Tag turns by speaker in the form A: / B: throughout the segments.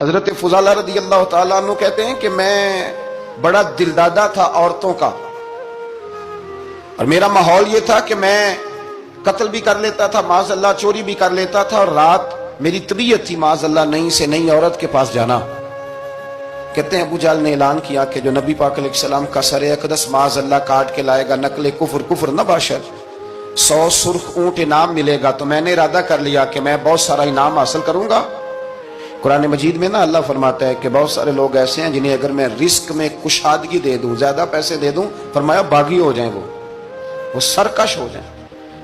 A: حضرت فضالہ رضی اللہ تعالیٰ عنہ کہتے ہیں کہ میں بڑا دلدادہ تھا عورتوں کا، اور میرا ماحول یہ تھا کہ میں قتل بھی کر لیتا تھا، معاذ اللہ چوری بھی کر لیتا تھا، اور رات میری طبیعت تھی معاذ اللہ نئی سے نئی عورت کے پاس جانا۔ کہتے ہیں ابو جہل نے اعلان کیا کہ جو نبی پاک علیہ السلام کا سر اقدس معاذ اللہ کاٹ کے لائے گا، نقل کفر کفر نہ باشد، 100 سرخ اونٹ انعام ملے گا۔ تو میں نے ارادہ کر لیا کہ میں بہت سارا انعام حاصل کروں گا۔ قرآن مجید میں نا اللہ فرماتا ہے کہ بہت سارے لوگ ایسے ہیں جنہیں اگر میں رزق میں کشادگی دے دوں، زیادہ پیسے دے دوں، فرمایا باغی ہو جائیں، وہ سرکش ہو جائیں۔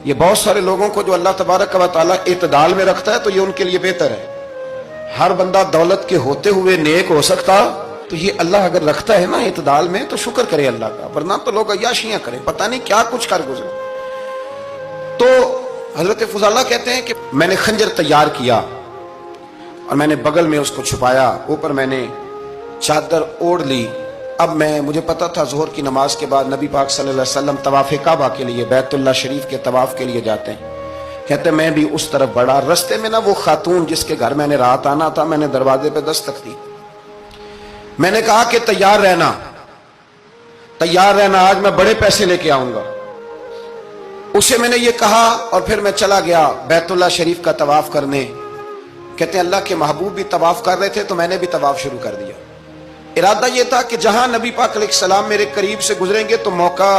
A: یہ بہت سارے لوگوں کو جو اللہ تبارک و تعالیٰ اعتدال میں رکھتا ہے تو یہ ان کے لیے بہتر ہے۔ ہر بندہ دولت کے ہوتے ہوئے نیک ہو سکتا، تو یہ اللہ اگر رکھتا ہے نا اعتدال میں تو شکر کرے اللہ کا، ورنہ تو لوگ عیاشیاں کریں، پتہ نہیں کیا کچھ کر گزرے۔ تو حضرت فضالہ کہتے ہیں کہ میں نے خنجر تیار کیا اور میں نے بغل میں اس کو چھپایا، اوپر میں نے چادر اوڑھ لی۔ اب مجھے پتا تھا ظہر کی نماز کے بعد نبی پاک صلی اللہ علیہ وسلم طواف کعبہ کے لیے، بیت اللہ شریف کے طواف کے لیے جاتے ہیں۔ کہتے ہیں میں بھی اس طرف بڑھا، رستے میں نا وہ خاتون جس کے گھر میں نے رات آنا تھا، میں نے دروازے پہ دستک دی۔ میں نے کہا کہ تیار رہنا، تیار رہنا، آج میں بڑے پیسے لے کے آؤں گا۔ اسے میں نے یہ کہا اور پھر میں چلا گیا بیت اللہ شریف کا طواف کرنے۔ کہتے ہیں اللہ کے محبوب بھی طواف کر رہے تھے تو میں نے بھی طواف شروع کر دیا۔ ارادہ یہ تھا کہ جہاں نبی پاک علیہ السلام میرے قریب سے گزریں گے تو موقع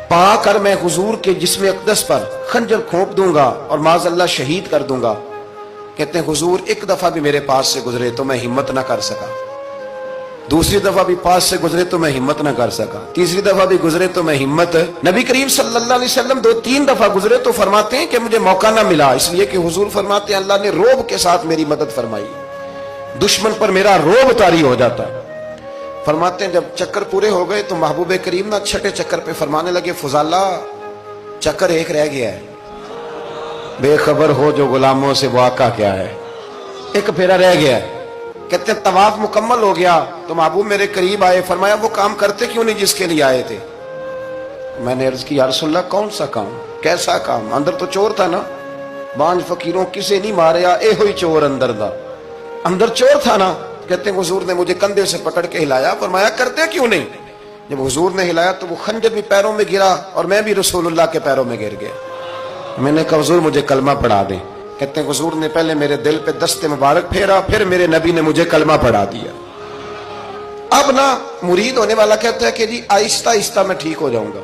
A: پا کر میں حضور کے جسم اقدس پر خنجر کھونپ دوں گا اور معاذ اللہ شہید کر دوں گا۔ کہتے ہیں حضور ایک دفعہ بھی میرے پاس سے گزرے تو میں ہمت نہ کر سکا، دوسری دفعہ بھی پاس سے گزرے تو میں ہمت نہ کر سکا، تیسری دفعہ بھی گزرے تو میں ہمت۔ نبی کریم صلی اللہ علیہ وسلم 2-3 دفعہ گزرے تو فرماتے ہیں کہ مجھے موقع نہ ملا، اس لیے کہ حضور فرماتے ہیں اللہ نے روب کے ساتھ میری مدد فرمائی، دشمن پر میرا روب طاری ہو جاتا۔ فرماتے ہیں جب چکر پورے ہو گئے تو محبوب کریم نہ چھٹے چکر پہ فرمانے لگے فضالہ چکر ایک رہ گیا ہے، بے خبر ہو جو غلاموں سے وہ آقا کیا ہے، ایک پھیرا رہ گیا ہے۔ کہتے ہیں طواف مکمل ہو گیا تو محبوب میرے قریب آئے، فرمایا وہ کام کرتے کیوں نہیں جس کے لیے آئے تھے؟ میں نے عرض کی یا رسول اللہ کون سا کام، کیسا کام؟ اندر تو چور تھا نا، بانج فقیروں کسے نہیں ماریا، اے ہوئی چور اندر دا، اندر چور تھا نا۔ کہتے ہیں حضور نے مجھے کندھے سے پکڑ کے ہلایا، فرمایا کرتے کیوں نہیں؟ جب حضور نے ہلایا تو وہ خنجر بھی پیروں میں گرا اور میں بھی رسول اللہ کے پیروں میں گر گیا۔ میں نے کہا حضور مجھے کلمہ پڑھا دیں۔ کہتے ہیں حضور نے پہلے میرے دل پہ دست مبارک پھیرا، پھر میرے نبی نے مجھے کلمہ پڑھا دیا۔ اب نا مرید ہونے والا کہتا ہے کہ جی آہستہ آہستہ میں ٹھیک ہو جاؤں گا۔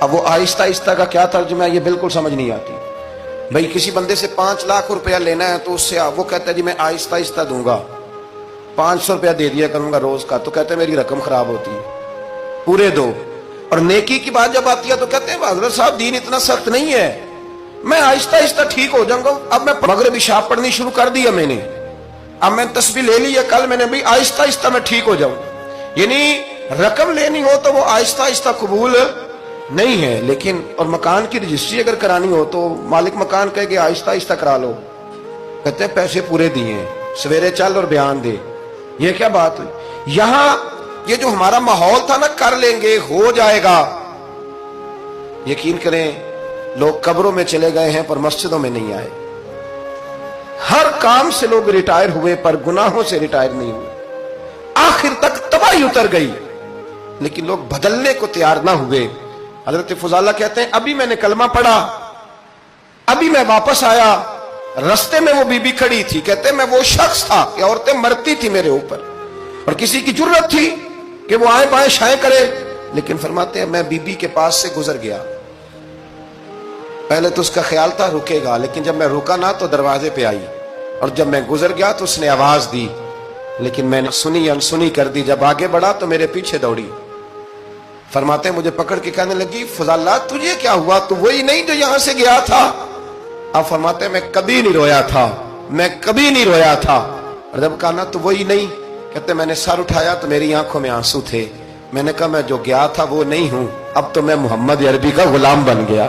A: اب وہ آہستہ آہستہ کا کیا ترجمہ ہے یہ بالکل سمجھ نہیں آتی۔ بھئی کسی بندے سے 5 لاکھ روپیہ لینا ہے تو اس سے وہ کہتا ہے جی میں آہستہ آہستہ دوں گا، 500 روپیہ دے دیا کروں گا روز کا، تو کہتے ہیں میری رقم خراب ہوتی ہے، پورے دو۔ اور نیکی کی بات جب آتی ہے تو کہتے ہیں حضرت صاحب دین اتنا سخت نہیں ہے، میں آہستہ آہستہ ٹھیک ہو جاؤں گا۔ اب میں مغرب عشاء پڑھنی شروع کر دیا میں نے، اب میں تسبیح لے لی ہے، کل میں نے بھی آہستہ آہستہ میں ٹھیک ہو جاؤں۔ یعنی رقم لینی ہو تو وہ آہستہ آہستہ قبول نہیں ہے، لیکن اور مکان کی رجسٹری اگر کرانی ہو تو مالک مکان کہے کہ آہستہ آہستہ کرا لو، کہتے ہیں پیسے پورے دیے ہیں، سویرے چل اور بیان دے۔ یہ کیا بات ہوئی؟ یہاں یہ جو ہمارا ماحول تھا نا کر لیں گے ہو جائے گا، یقین کریں لوگ قبروں میں چلے گئے ہیں پر مسجدوں میں نہیں آئے۔ ہر کام سے لوگ ریٹائر ہوئے پر گناہوں سے ریٹائر نہیں ہوئے، آخر تک تباہی اتر گئی لیکن لوگ بدلنے کو تیار نہ ہوئے۔ حضرت فضالہ کہتے ہیں ابھی میں نے کلمہ پڑھا، ابھی میں واپس آیا، رستے میں وہ بی بی کھڑی تھی۔ کہتے ہیں میں وہ شخص تھا کہ عورتیں مرتی تھی میرے اوپر اور کسی کی جرت تھی کہ وہ آئیں بائیں شائیں کرے، لیکن فرماتے ہیں میں بی بی کے پاس سے گزر گیا۔ پہلے تو اس کا خیال تھا رکے گا، لیکن جب میں رکا نہ تو دروازے پہ آئی، اور جب میں گزر گیا تو اس نے آواز دی، لیکن میں نے سنی انسنی کر دی۔ جب آگے بڑھا تو میرے پیچھے دوڑی۔ فرماتے ہیں مجھے پکڑ کے کہنے لگی فضالہ تجھے کیا ہوا، تو وہی نہیں جو یہاں سے گیا تھا؟ اب فرماتے ہیں میں کبھی نہیں رویا تھا، میں کبھی نہیں رویا تھا۔ اور جب کہا نا تو وہی نہیں، کہتے میں نے سر اٹھایا تو میری آنکھوں میں آنسو تھے۔ میں نے کہا میں جو گیا تھا وہ نہیں ہوں، اب تو میں محمد عربی کا غلام بن گیا۔